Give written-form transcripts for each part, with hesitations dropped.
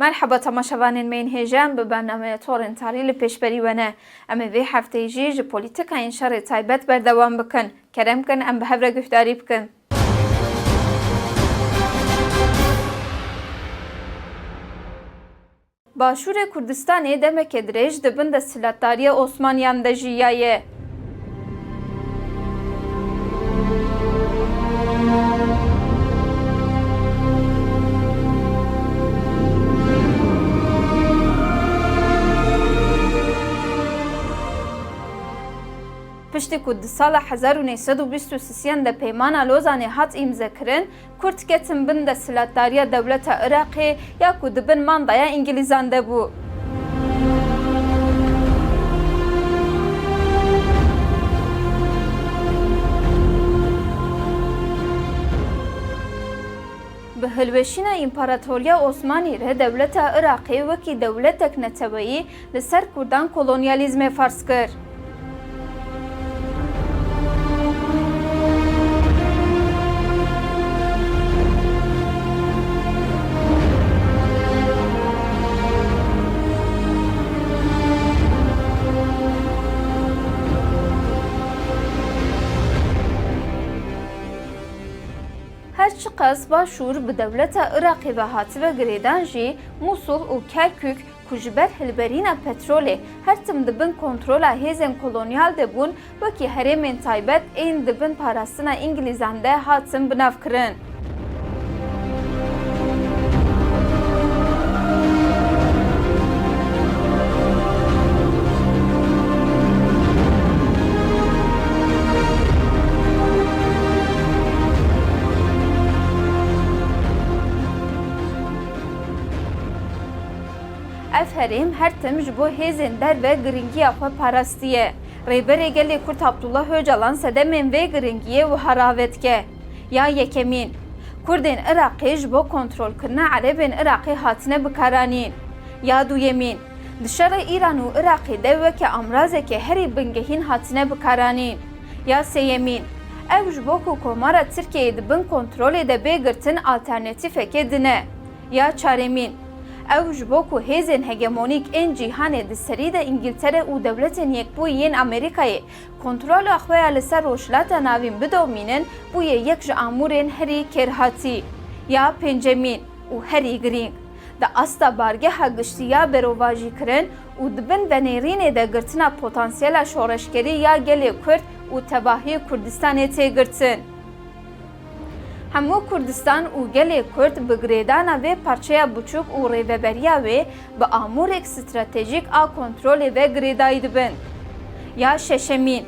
مرحبا تماشاوانên me yên hêjan bi bernameya torên tarî li pêşberî we ne. Em ê vê hefteyê jî ji polîtîkayên şerê taybet berdewam bikin. Kerem kin em bi hev re guhdarî bikin. Başûrê Kurdistanê demeke dirêj dibin desthilatdariya Osmaniyan de jiyaye. Piştî ku di sala 1923 de peymana Lozanê hat îmzekirin, Kurd ketin bin desthilatdariya dewleta Iraqê ya ku dibin mandaya İngilîzan de bû. Bi hilweşîna İmparatoriya Osmanî re dewleta Iraqê wekî dewletek neteweyî li ser Kurdan kolonyalîzmê farz kir. Herçi qas Başûr bi dewleta Iraqê ve hatibe girêdan jî Musul û Kerkûk ku ji ber hilberîna petrolê her tim dibin kontrola hêzên kolonyal de bûn, wekî herêmên taybet ên dibin parastina İngilîzan de hatin binavkirin. Ev herêm her tim ji bo hêzên derve giringiya xwe parastiye. Rêberê gelê Kurd Abdullah Öcalan sedemên vê giringiyê wiha ravetke. Ya yekemîn, Kurdên Iraqê ji bo kontrolkirina Erebên Iraqê hatine bikaranîn. Ya duyemîn, di şerê İran û Iraqê de weke amrazeke herî bingehîn hatine bikaranîn. Ya sêyemîn, ev ji bo ku komara Tirkiyeyê dibin kontrolê de bêgirtin alternatîfeke dine. Ya çaremîn, ew ji bo ku hêzên hegemonîk ên cîhanê di serî de İngiltere û dewletên Yekbûyî yên Amerîkayê kontrola xwe ya li ser rojhilata navîn bidomînin, bûye yek ji amûrên herî kêrhatî. Ya pêncemîn û herî girîng, di asta bargeha giştî berovajîkirin û dibin venêrînê de girtina potansiyela şoreşgerî ya gelê Kurd û tebahiyê Kurdistanê têgirtin. Hemû Kurdistan û gelê Kurd bi girêdana vê parçeya biçûk û rêveberiya wê bi amûrek stratejîk a kontrolê ve girêdayî dibin. Ya şeşemîn,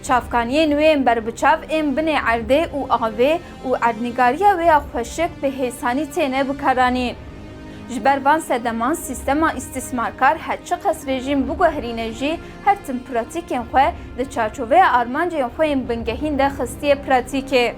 çavkaniyên wê ên berbiçav ên binê erdê û avê û erdnîgariya wê ya xweşik bi hêsanî têne bikaranîn. Ji ber van sedeman sîstema îstismarkar herçi qas rejîm biguherîne jî her tim pratîkên xwe di çarçoveya armancên xwe yên bingehîn de xistiye pratîkê.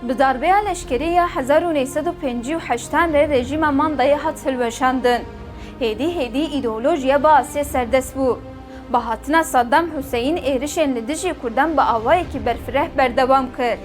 Bi darbeya leşkerî ya 1958 re rejîma mandayê hat hilweşandin. Hêdî îdeolojiya Baasiyê serdest bû. Bi hatina Saddam Hüseyin êrişên li dijî Kurdan bi awayekî berfireh berdewam kir.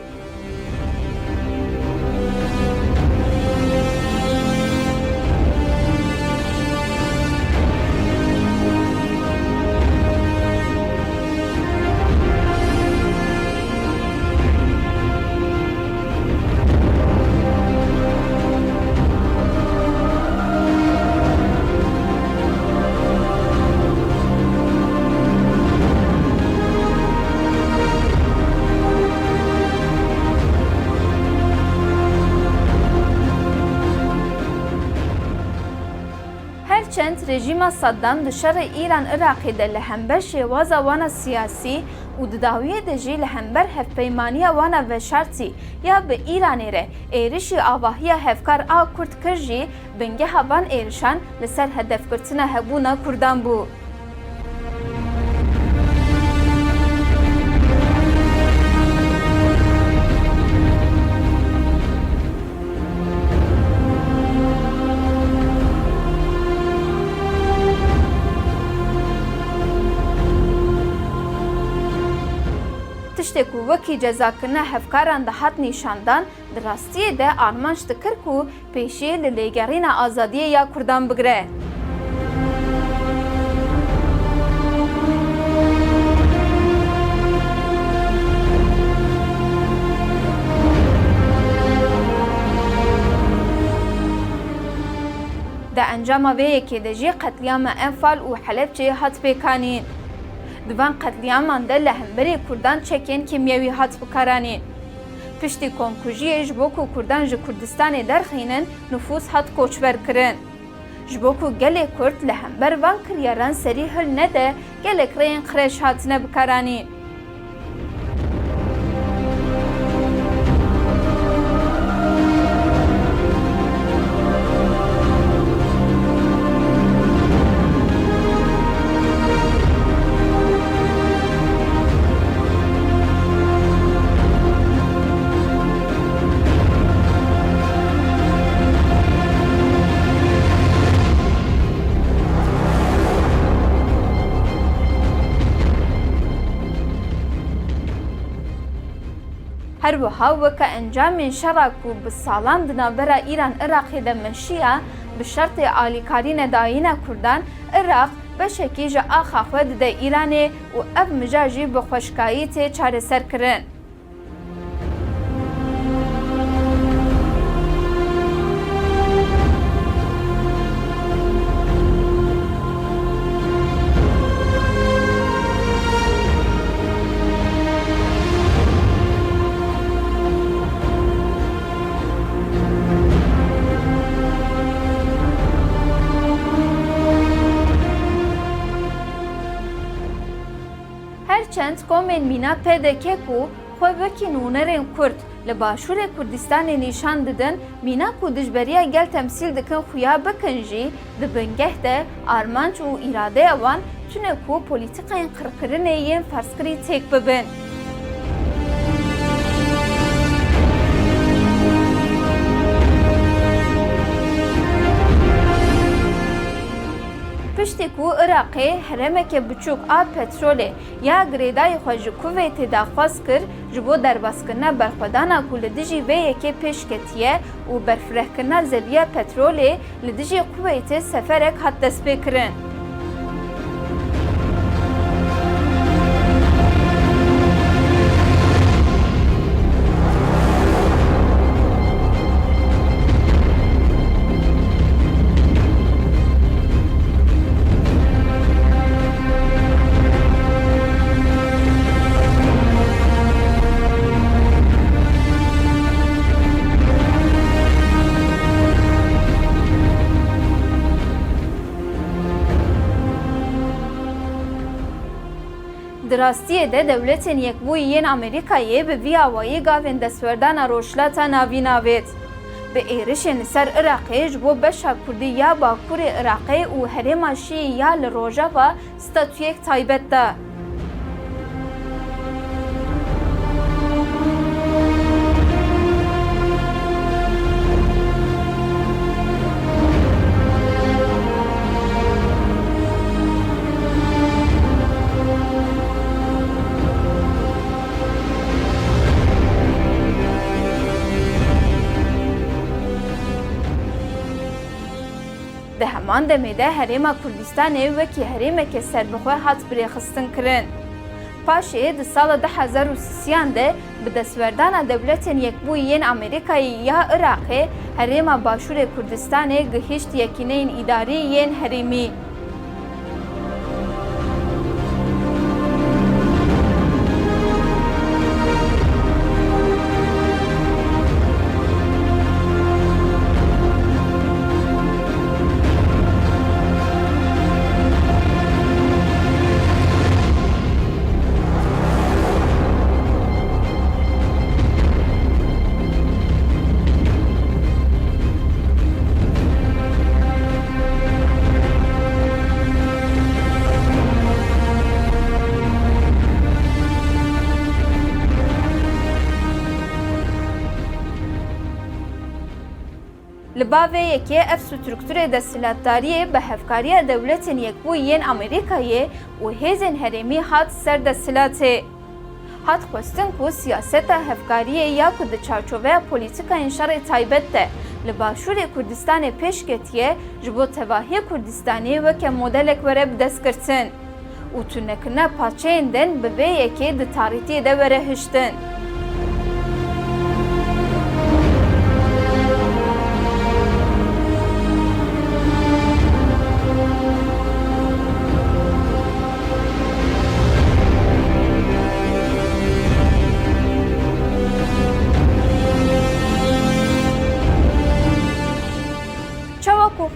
هرچند رژیما صدام دشر ایران عراقی ده لهمبر شێوازە وانە سیاسی û di dawiyê de jî li hember hevpeymaniya wana veşartî ya bi Îranê re êrişî avahiya hevkar a Kurd kir jî bingeha van êrişan li ser hedefkirtina hebûna Kurdan bû. Tiştê ku wekî cezakirina hevkaran de hat nîşandan, di rastiyê de armanc dikir ku pêşî li lêgerîna azadiyê ya Kurdan bigire. Di encama vê yekê de jî qetliyama Enfal û Helepçeyê hat pêkanîn. Di van qetliyaman de li hemberî Kurdan çekên kimyewî hat bikaranîn. Piştî komkujiyê ji bo ku Kurdan ji Kurdistanê derxînin, nüfus hat koçberkirin. Ji bo ku gelê Kurd li hember van kiryaran serî hil nede, gelek rêyên xreş hatine bikaranîn. Her wiha weke encamên şera ku bi salan di navbera Îran Iraqê de meşiya bi şertê alîkarî nedayîna Kurdan, Iraq beşekî ji axa xwe dide Îranê û ev mija jî bi xweşkayî tê çareserkirin. Herçend komên mîna PDK ku xwe wekî nûnerên Kurd li başûrê Kurdistanê nîşan didin, mîna ku dijberiya gel temsîl dikin xuya bikin jî di bingeh de armanc û îradeya wan tune ku polîtîkayên qirkirinê yên ferskirî têk bibin. Piştî ku Iraqê herêmeke biçûk a petrolê ya girêdayê xwe ji Kuveytê daxwaz kir ji bo derbaskirina berxwedana ku li dijî vê yekê pêşketiye û berfirehkirina zeviya petrolê li dijî Kuveytê seferek hat destpêkirin. Di rastiyê de dewletên Yekbûyî yên Amerîkayê bi vî awayî gavên destwerdana rojhilata navî navêt. Bi êrişên li ser Iraqê ji bo beşa Kurdî ya Bakurê Iraqê û herêma Şîyî ya li Rojava statûyek taybet da. Di heman demê de Herêma Kurdistanê wekî herêmeke serbixwe hat birêxistin kirin. Paşê di sala 2030 de bi destwerdana dewletên Yekbûyî yên Amerîkayê ya Iraqê, Herêma Başûrê Kurdistanê gihîşt yekîneyên îdarî yên herêmî. Libave yekê ev strûktûrê desthilatdariyê bi hevkariya dewletên Yekbûyî yên Amerîkayê û hêzên herêmî hat ser desthilatê. Hat xwestin ku siyaseta hevkariyê ya ku di çarçoveya polîtîkayên şerê taybet de li Başûrê Kurdistanê pêşketiye ji bo tevahiyê Kurdistanê weke modelek were bi dest girtin û tûnekirina parçeyên din bi vê yekê di tarîtiyê de were hiştin.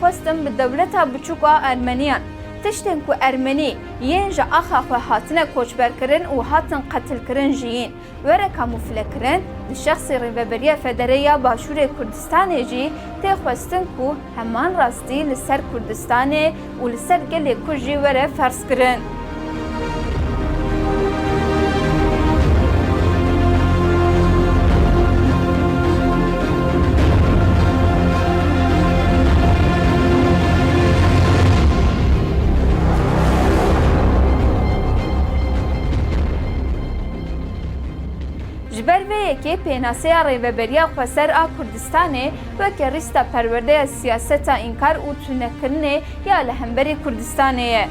Xwestin bi dewleta biçûk a Ermeniyan tiştên ku Ermenî yên ji axa xwe hatine koçberkirin û hatin qetilkirin jiyîn were kamûflekirin di şexsê Rêveberiya Federê ya Başûrê Kurdistanê jî tê xwestin ku heman rastî li ser Kurdistanê û li ser gelê Kurd jî were ferskirin. Ji ber vê yekê pênaseya Rêveberiya Xweser a Kurdistanê weke rîsta perwerdeya siyaseta înkar û tûnekirinê ya li hemberî Kurdistanê ye.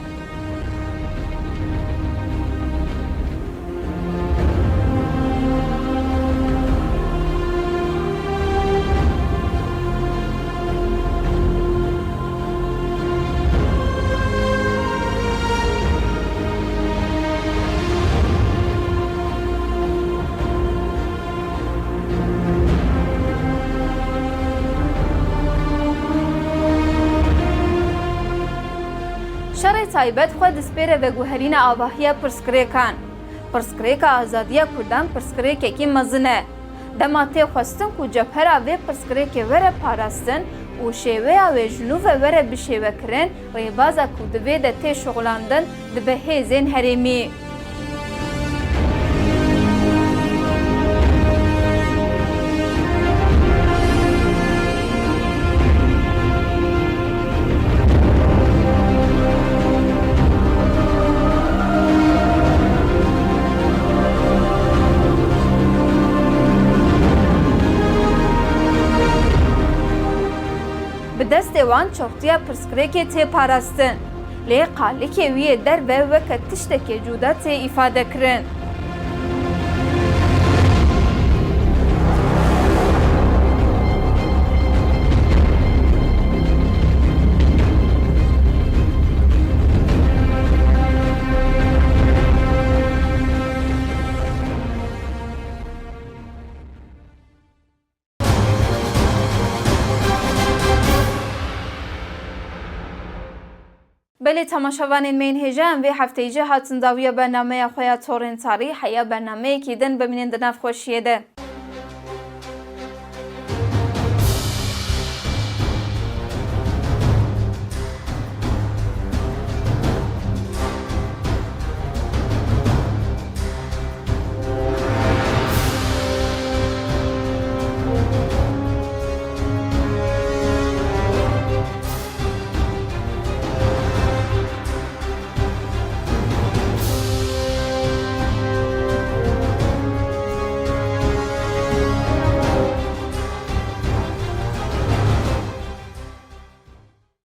Şerê taybet xwe dispêre veguherîna avahiya pirsgirêkan. Pirsgirêka azadiya Kurdan pirsgirêkekî mezin e. Dema tê xwestin ku cephera vê pirsgirêkê were parastin û şêweya wê ji nû ve were bişêwekirin, rêbaza ku di vê de tê şoxlandin dibe hêzên herêmî. Bi destê wan çoxtiya pirsgirêkê tê parastin. Lê qalîkê wî yê derve weke tiştekê cuda tê îfadekirin. Belê temaşevanên me yên hêja em vê hefteyî hatin dawiya bernameya xwe ya torên tarî heya bernameyekî din bimînin di nav xweşiyê de.